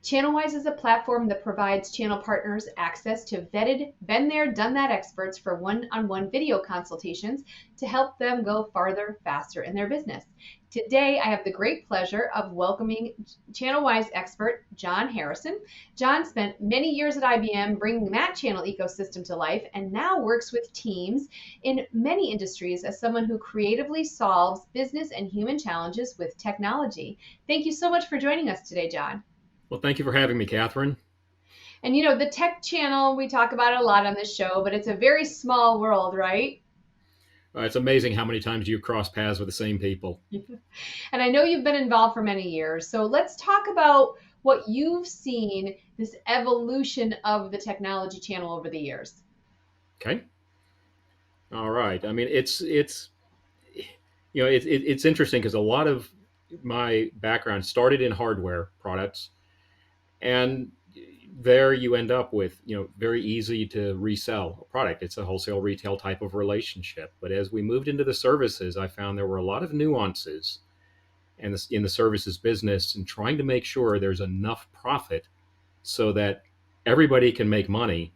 channelWise is a platform that provides channel partners access to vetted, been there, done that experts for one-on-one video consultations to help them go farther, faster in their business. Today, I have the great pleasure of welcoming channelWise expert John Harrison. John spent many years at IBM bringing that channel ecosystem to life and now works with teams in many industries as someone who creatively solves business and human challenges with technology. Thank you so much for joining us today, John. Well, thank you for having me, Kathryn. And the tech channel, we talk about it a lot on this show, but it's a very small world, right? It's amazing how many times you cross paths with the same people. And I know you've been involved for many years. So let's talk about what you've seen, this evolution of the technology channel over the years. Okay. All right. I mean, it's interesting because a lot of my background started in hardware products, and there you end up with very easy to resell a product. It's a wholesale retail type of relationship. But as we moved into the services, I found there were a lot of nuances and in the services business and trying to make sure there's enough profit so that everybody can make money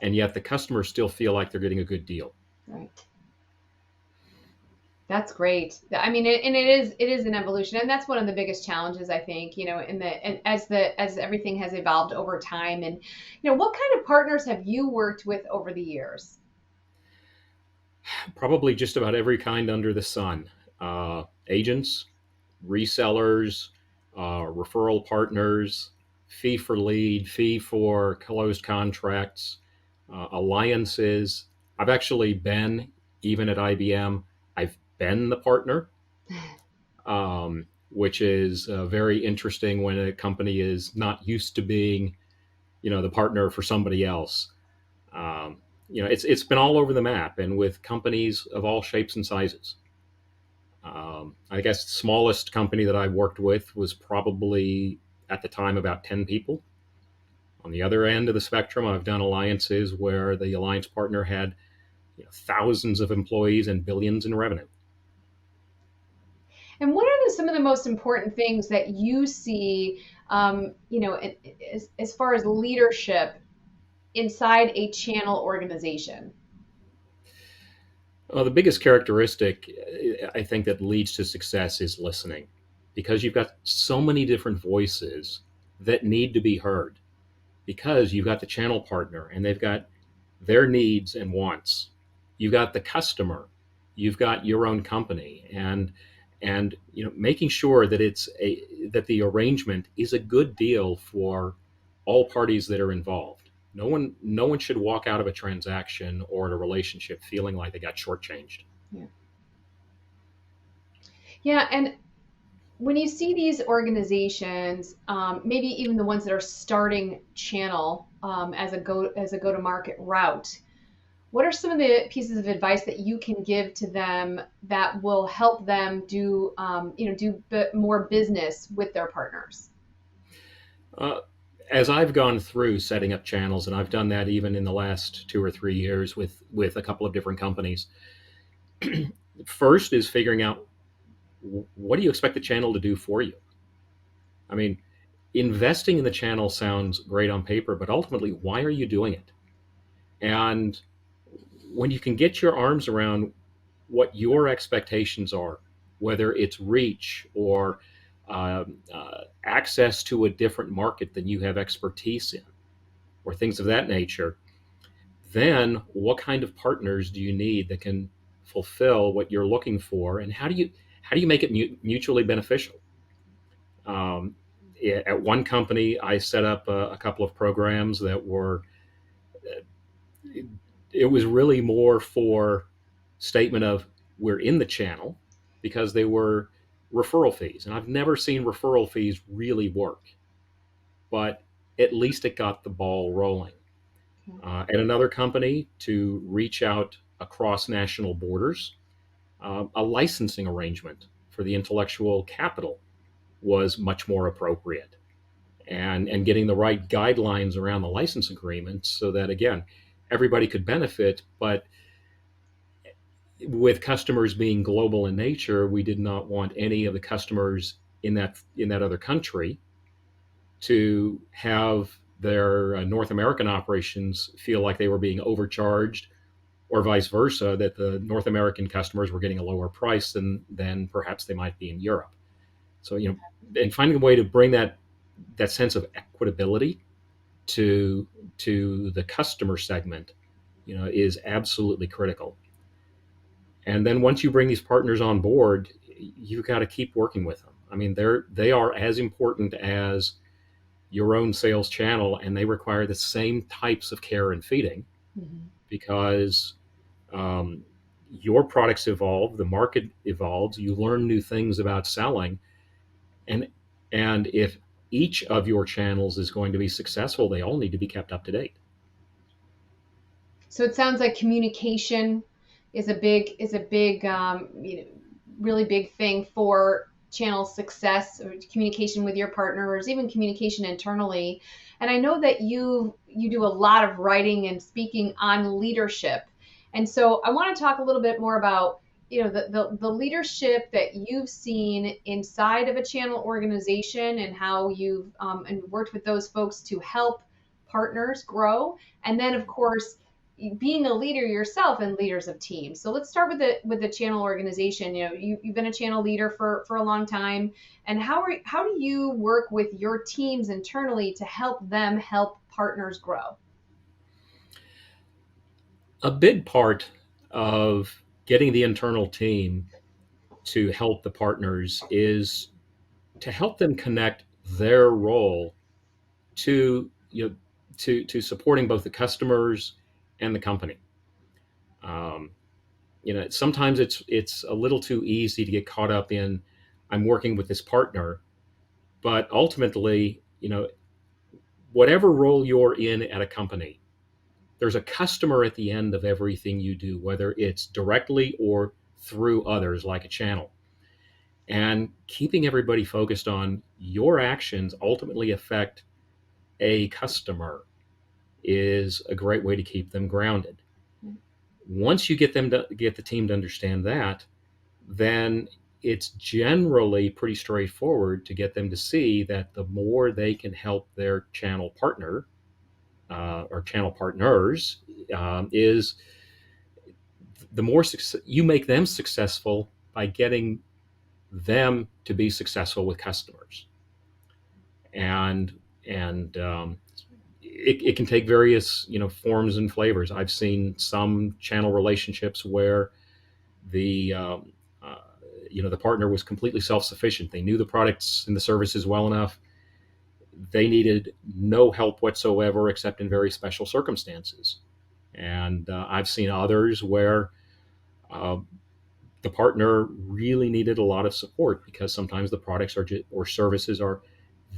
and yet the customers still feel like they're getting a good deal. Right. That's great. I mean, it is an evolution, and that's one of the biggest challenges I think. As everything has evolved over time, and what kind of partners have you worked with over the years? Probably just about every kind under the sun. Agents, resellers, referral partners, fee for lead, fee for closed contracts, alliances. I've actually been, even at IBM, I've been the partner, which is very interesting when a company is not used to being, the partner for somebody else. It's been all over the map and with companies of all shapes and sizes. I guess the smallest company that I worked with was probably at the time about 10 people. On the other end of the spectrum, I've done alliances where the alliance partner had thousands of employees and billions in revenue. And what are some of the most important things that you see, as far as leadership inside a channel organization? The biggest characteristic I think that leads to success is listening, because you've got so many different voices that need to be heard, because you've got the channel partner and they've got their needs and wants. You've got the customer, you've got your own company, and making sure that that the arrangement is a good deal for all parties that are involved. No one should walk out of a transaction or a relationship feeling like they got shortchanged. Yeah. Yeah, and when you see these organizations, maybe even the ones that are starting channel as a go to market route, what are some of the pieces of advice that you can give to them that will help them do more business with their partners? Uh, as I've gone through setting up channels, and I've done that even in the last 2 or 3 years with a couple of different companies. First is figuring out, what do you expect the channel to do for you? I mean, investing in the channel sounds great on paper, but ultimately, why are you doing it? And when you can get your arms around what your expectations are, whether it's reach or access to a different market than you have expertise in, or things of that nature, then what kind of partners do you need that can fulfill what you're looking for, and how do you make it mutually beneficial? Um, at one company, I set up a couple of programs that were. It was really more for statement of, we're in the channel, because they were referral fees, and I've never seen referral fees really work, but at least it got the ball rolling. At another company, to reach out across national borders, a licensing arrangement for the intellectual capital was much more appropriate, and getting the right guidelines around the license agreement so that, again, everybody could benefit. But with customers being global in nature, we did not want any of the customers in that other country to have their North American operations feel like they were being overcharged, or vice versa, that the North American customers were getting a lower price than perhaps they might be in Europe. So, and finding a way to bring that sense of equitability to the customer segment, is absolutely critical. And then once you bring these partners on board, you've got to keep working with them. I mean, they are as important as your own sales channel, and they require the same types of care and feeding, Mm-hmm. because um, your products evolve, the market evolves, you learn new things about selling, and if each of your channels is going to be successful, they all need to be kept up to date. So it sounds like communication is a big really big thing for channel success, or communication with your partners, even communication internally. And I know that you do a lot of writing and speaking on leadership. And so I want to talk a little bit more about the leadership that you've seen inside of a channel organization, and how you've and worked with those folks to help partners grow. And then, of course, being a leader yourself and leaders of teams. So let's start with the channel organization. You've been a channel leader for a long time, and how do you work with your teams internally to help them help partners grow? A big part of getting the internal team to help the partners is to help them connect their role to to supporting both the customers and the company. Um, Sometimes it's a little too easy to get caught up in, I'm working with this partner, but ultimately, whatever role you're in at a company, there's a customer at the end of everything you do, whether it's directly or through others like a channel. And keeping everybody focused on your actions ultimately affect a customer is a great way to keep them grounded. Once you get the team to understand that, then it's generally pretty straightforward to get them to see that the more they can help their channel partner, or channel partners, is the more you make them successful by getting them to be successful with customers. And it can take various forms and flavors. I've seen some channel relationships where the uh, the partner was completely self-sufficient. They knew the products and the services well enough. They needed no help whatsoever except in very special circumstances. And I've seen others where uh, the partner really needed a lot of support because sometimes the products or services are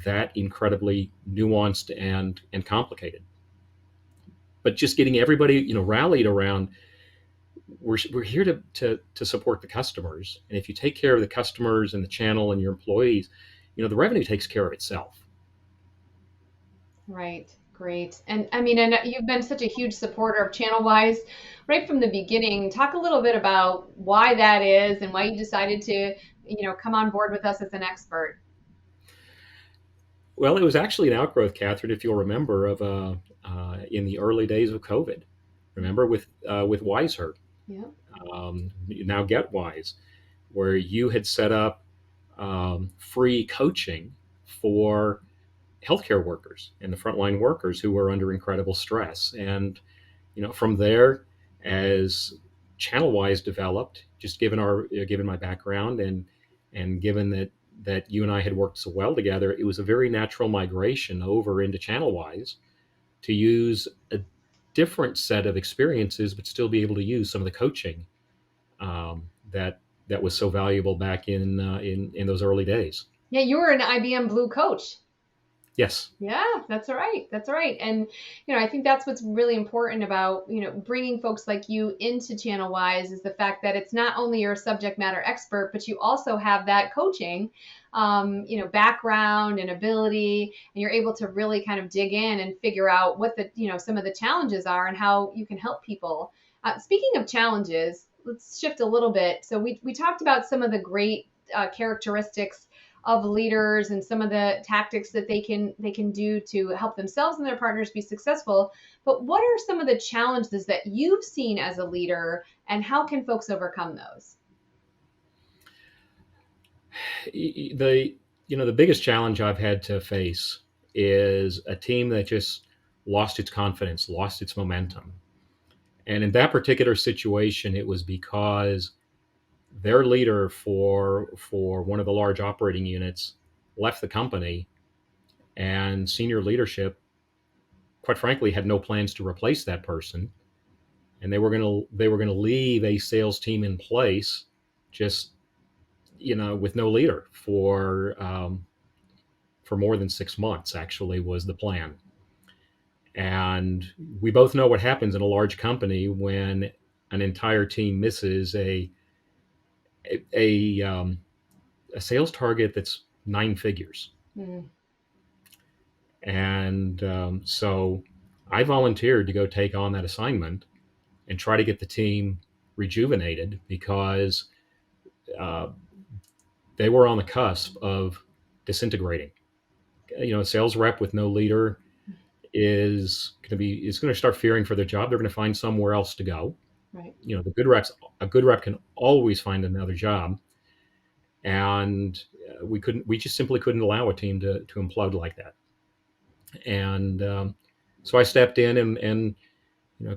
that incredibly nuanced and complicated. But just getting everybody rallied around, we're here to support the customers, and if you take care of the customers and the channel and your employees, the revenue takes care of itself. Right. Great. And I mean, and you've been such a huge supporter of channelWise right from the beginning. Talk a little bit about why that is, and why you decided to come on board with us as an expert. Well, it was actually an outgrowth, Catherine, if you'll remember, of in the early days of COVID. Remember with WiseHer, Yeah. now Get Wise, where you had set up free coaching for healthcare workers and the frontline workers who were under incredible stress. And from there, as channelWise developed, just given my background, and given that you and I had worked so well together, it was a very natural migration over into channelWise to use a different set of experiences, but still be able to use some of the coaching that was so valuable back in those early days. Yeah, you were an IBM Blue coach. Yes. Yeah, that's right. That's right. And I think that's what's really important about bringing folks like you into channelWise, is the fact that it's not only you're a subject matter expert, but you also have that coaching background and ability, and you're able to really kind of dig in and figure out what the some of the challenges are and how you can help people. Speaking of challenges, let's shift a little bit. So we talked about some of the great characteristics of leaders and some of the tactics that they can do to help themselves and their partners be successful. But what are some of the challenges that you've seen as a leader, and how can folks overcome those? The the biggest challenge I've had to face is a team that just lost its confidence, lost its momentum. And in that particular situation, it was because their leader for one of the large operating units left the company, and senior leadership, quite frankly, had no plans to replace that person, and they were going to leave a sales team in place, just with no leader for more than 6 months. Actually, was the plan. And we both know what happens in a large company when an entire team misses a, um, a sales target that's 9 figures. Mm. And so I volunteered to go take on that assignment and try to get the team rejuvenated, because uh, they were on the cusp of disintegrating. A sales rep with no leader is going to start fearing for their job. They're going to find somewhere else to go. Right. The good reps, a good rep can always find another job, and we just simply couldn't allow a team to implode like that. And so I stepped in, and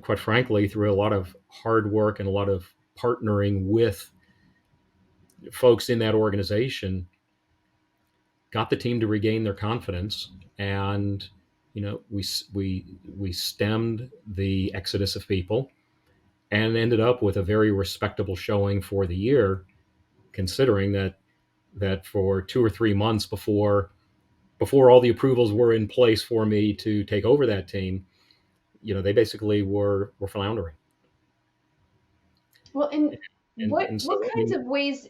quite frankly, through a lot of hard work and a lot of partnering with folks in that organization, got the team to regain their confidence. And we stemmed the exodus of people, and ended up with a very respectable showing for the year, considering that for 2 or 3 months before all the approvals were in place for me to take over that team, they basically were floundering. Well, and And so, what I kinds mean, of ways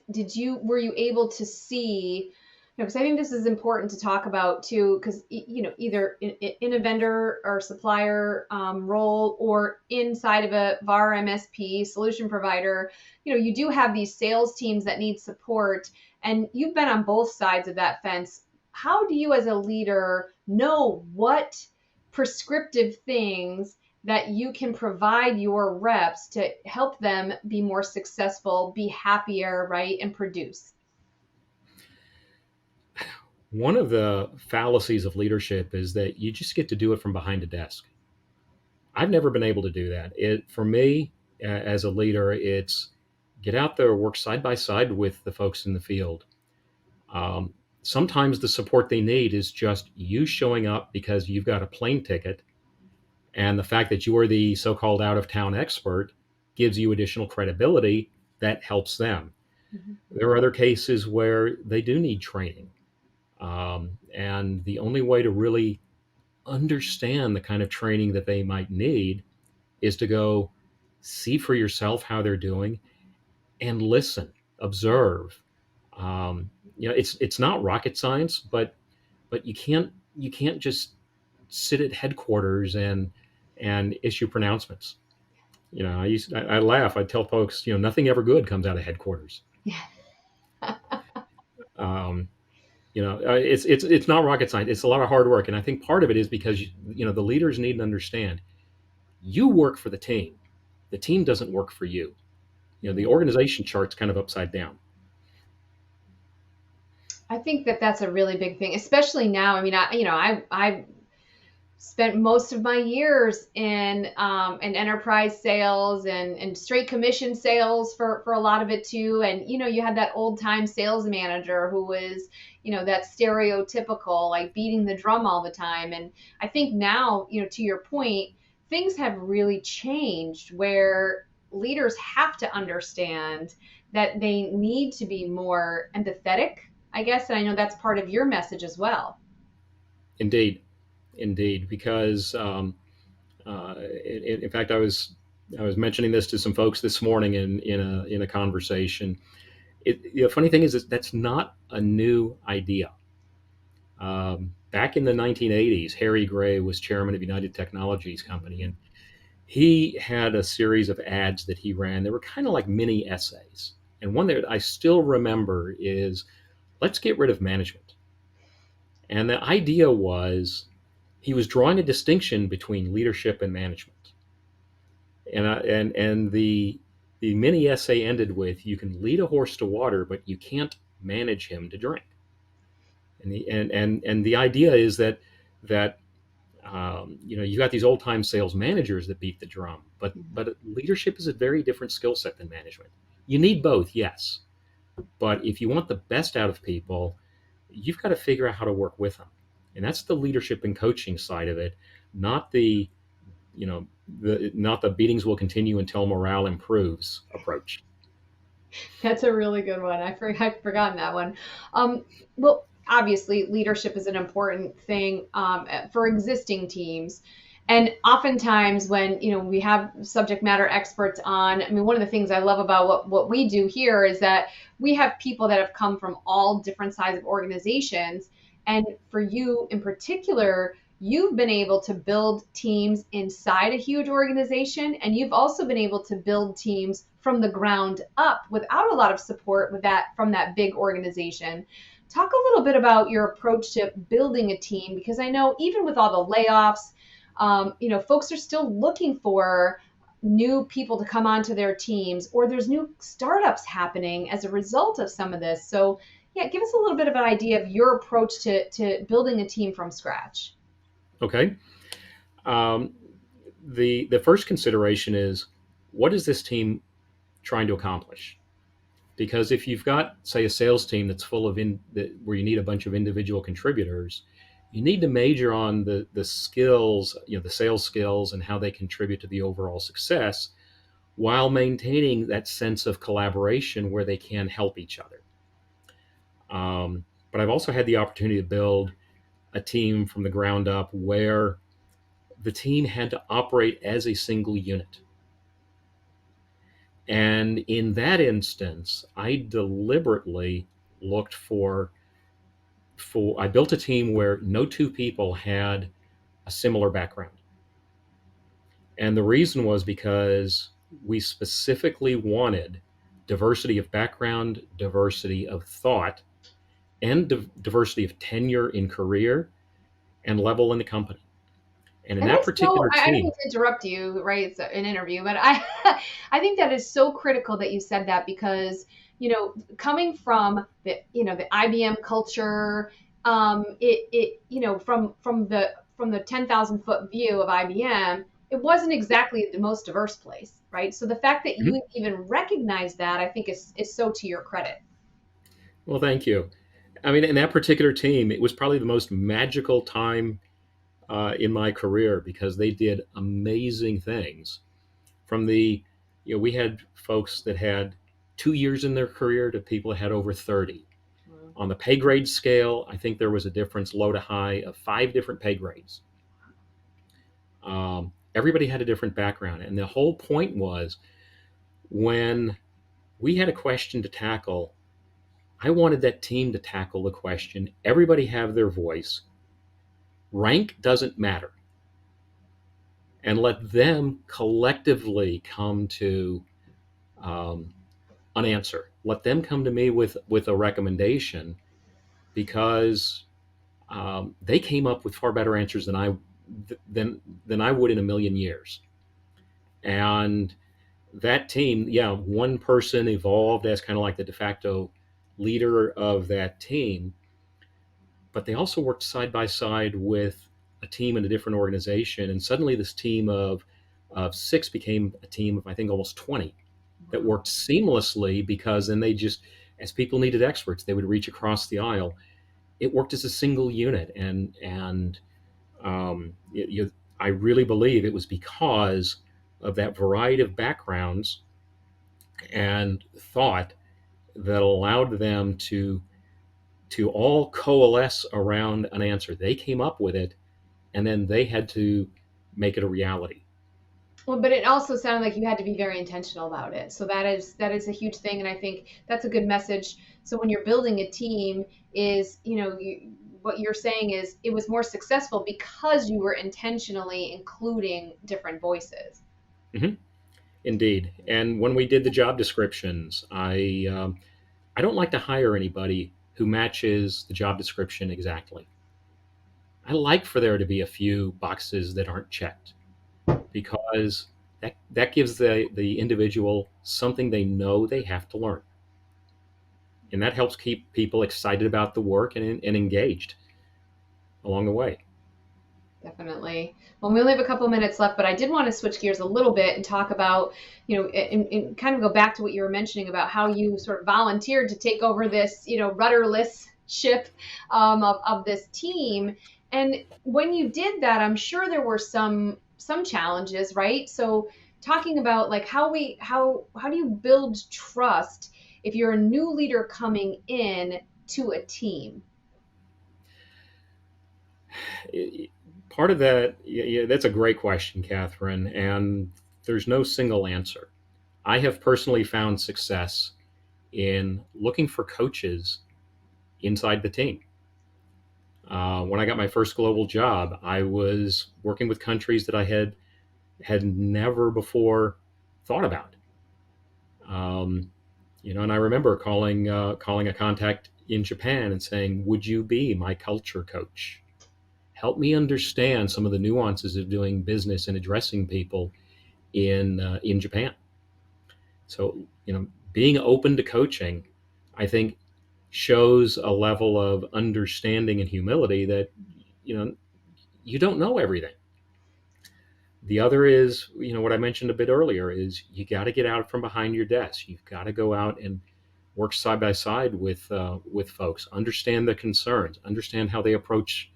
were you able to see? Because I think this is important to talk about too, because either in a vendor or supplier role, or inside of a VAR MSP solution provider, you do have these sales teams that need support, and you've been on both sides of that fence. How do you, as a leader, know what prescriptive things that you can provide your reps to help them be more successful, be happier, right, and produce? one of the fallacies of leadership is that you just get to do it from behind a desk. I've never been able to do that. For me, as a leader, it's get out there, work side by side with the folks in the field. Um, Sometimes the support they need is just you showing up because you've got a plane ticket, and the fact that you are the so-called out-of-town expert gives you additional credibility that helps them. Mhm. There are other cases where they do need training, and the only way to really understand the kind of training that they might need is to go see for yourself how they're doing, and listen, observe. It's not rocket science, but you can't just sit at headquarters and issue pronouncements. I laugh. I tell folks, nothing ever good comes out of headquarters. Yeah. Um, it's not rocket science. It's a lot of hard work, and I think part of it is because the leaders need to understand you work for the team. The team doesn't work for you. The Mhm. organization chart's kind of upside down. I think that that's a really big thing, especially now. I mean, I spent most of my years in enterprise sales and straight commission sales for a lot of it too. And you had that old time sales manager who was that stereotypical, like beating the drum all the time. And I think now, to your point, things have really changed where leaders have to understand that they need to be more empathetic, I guess. And I know that's part of your message as well. Indeed, indeed, because in fact, I was mentioning this to some folks this morning in a conversation. The funny thing is that that's not a new idea. Back in the 1980s, Harry Gray was chairman of United Technologies Company, and he had a series of ads that he ran. They were kind of like mini essays. And one that I still remember is let's get rid of management. And the idea was he was drawing a distinction between leadership and management. And the mini essay ended with, "You can lead a horse to water, but you can't manage him to drink." And the idea is that you got these old time sales managers that beat the drum, but leadership is a very different skill set than management. You need both, yes, but if you want the best out of people, you've got to figure out how to work with them, and that's the leadership and coaching side of it, not the not the beatings will continue until morale improves approach. That's a really good one. I've forgotten that one. Well, obviously, leadership is an important thing for existing teams. And oftentimes, when we have subject matter experts on, I mean, one of the things I love about what we do here is that we have people that have come from all different sizes of organizations. And for you in particular, you've been able to build teams inside a huge organization, and you've also been able to build teams from the ground up without a lot of support with that from that big organization. Talk a little bit about your approach to building a team, because I know even with all the layoffs, folks are still looking for new people to come onto their teams, or there's new startups happening as a result of some of this. So yeah, give us a little bit of an idea of your approach to building a team from scratch. Okay. Um, the first consideration is, what is this team trying to accomplish? Because if you've got, say, a sales team that's full of where you need a bunch of individual contributors, you need to major on the skills, the sales skills, and how they contribute to the overall success, while maintaining that sense of collaboration where they can help each other. But I've also had the opportunity to build a team from the ground up where the team had to operate as a single unit. And in that instance, I deliberately looked I built a team where no two people had a similar background. And the reason was because we specifically wanted diversity of background, diversity of thought, and diversity of tenure in career and level in the company. And in And that that's so, particular I don't mean team, to interrupt you, right? It's an interview, but I think that is so critical that you said that, because, coming from the IBM culture, from the 10,000 foot view of IBM, it wasn't exactly the most diverse place, right? So the fact that Mhm. you even recognize that, I think is so to your credit. Well, thank you. I mean, in that particular team, it was probably the most magical time in my career, because they did amazing things. From we had folks that had 2 years in their career to people that had over 30. Mm. On the pay grade scale, I think there was a difference, low to high, of 5 different pay grades. Everybody had a different background. And the whole point was, when we had a question to tackle, I wanted that team to tackle the question. Everybody have their voice. Rank doesn't matter. And let them collectively come to um, an answer. Let them come to me with a recommendation, because they came up with far better answers than I would in a million years. And that team, yeah, one person evolved as kind of like the de facto leader of that team, but they also worked side by side with a team in a different organization, and suddenly this team of six became a team of, I think, almost 20, that Wow. worked seamlessly, because then they just, as people needed experts, they would reach across the aisle. It worked as a single unit, and I really believe it was because of that variety of backgrounds and thought that allowed them to all coalesce around an answer. They came up with it, and then they had to make it a reality. Well, but it also sounded like you had to be very intentional about it. So that is a huge thing, and I think that's a good message. So when you're building a team, is what you're saying is it was more successful because you were intentionally including different voices. Hmm. Indeed. And when we did the job descriptions, I don't like to hire anybody who matches the job description exactly. I like for there to be a few boxes that aren't checked because that gives the individual something they know they have to learn. And that helps keep people excited about the work and engaged along the way. Definitely. Well, we only have a couple minutes left, but I did want to switch gears a little bit and talk about, and kind of go back to what you were mentioning about how you sort of volunteered to take over this, rudderless ship of this team. And when you did that, I'm sure there were some challenges, right? So talking about like how do you build trust if you're a new leader coming in to a team? Part of that, yeah, that's a great question, Kathryn, and there's no single answer. I have personally found success in looking for coaches inside the team. When I got my first global job, I was working with countries that I had never before thought about. Um, and I remember calling a contact in Japan and saying, "Would you be my culture coach? Help me understand some of the nuances of doing business and addressing people in Japan." So being open to coaching, I think, shows a level of understanding and humility that you know you don't know everything. The other is, what I mentioned a bit earlier is you got to get out from behind your desk. You've got to go out and work side by side with folks, understand the concerns, understand how they approach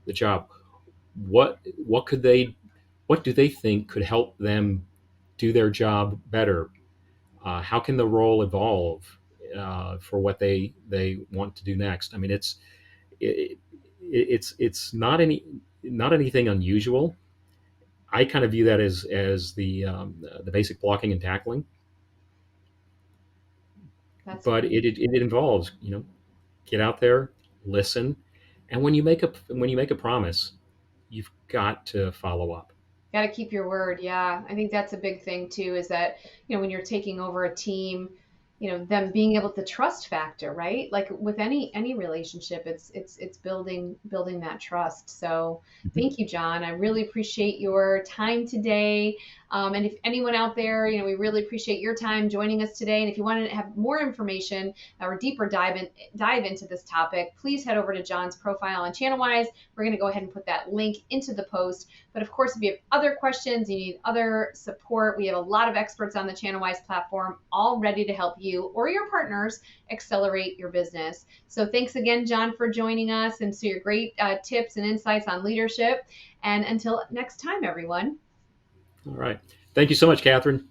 the job. What could they, what do they think could help them do their job better? How can the role evolve for what they want to do next? I mean, it, it's not anything unusual. I kind of view that as the basic blocking and tackling, That's but it involves get out there, listen, and when you make a promise, you've got to follow up. Got to keep your word. Yeah. I think that's a big thing too, is that, when you're taking over a team, them being able to trust factor, right? Like with any relationship, it's building that trust. So Mhm. thank you, John. I really appreciate your time today. And if anyone out there, we really appreciate your time joining us today. And if you want to have more information or deeper dive into this topic, please head over to John's profile on channelWise. We're going to go ahead and put that link into the post. But of course, if you have other questions, you need other support, we have a lot of experts on the channelWise platform all ready to help you or your partners accelerate your business. So thanks again, John, for joining us and so your great tips and insights on leadership. And until next time, everyone. All right. Thank you so much, Kathryn.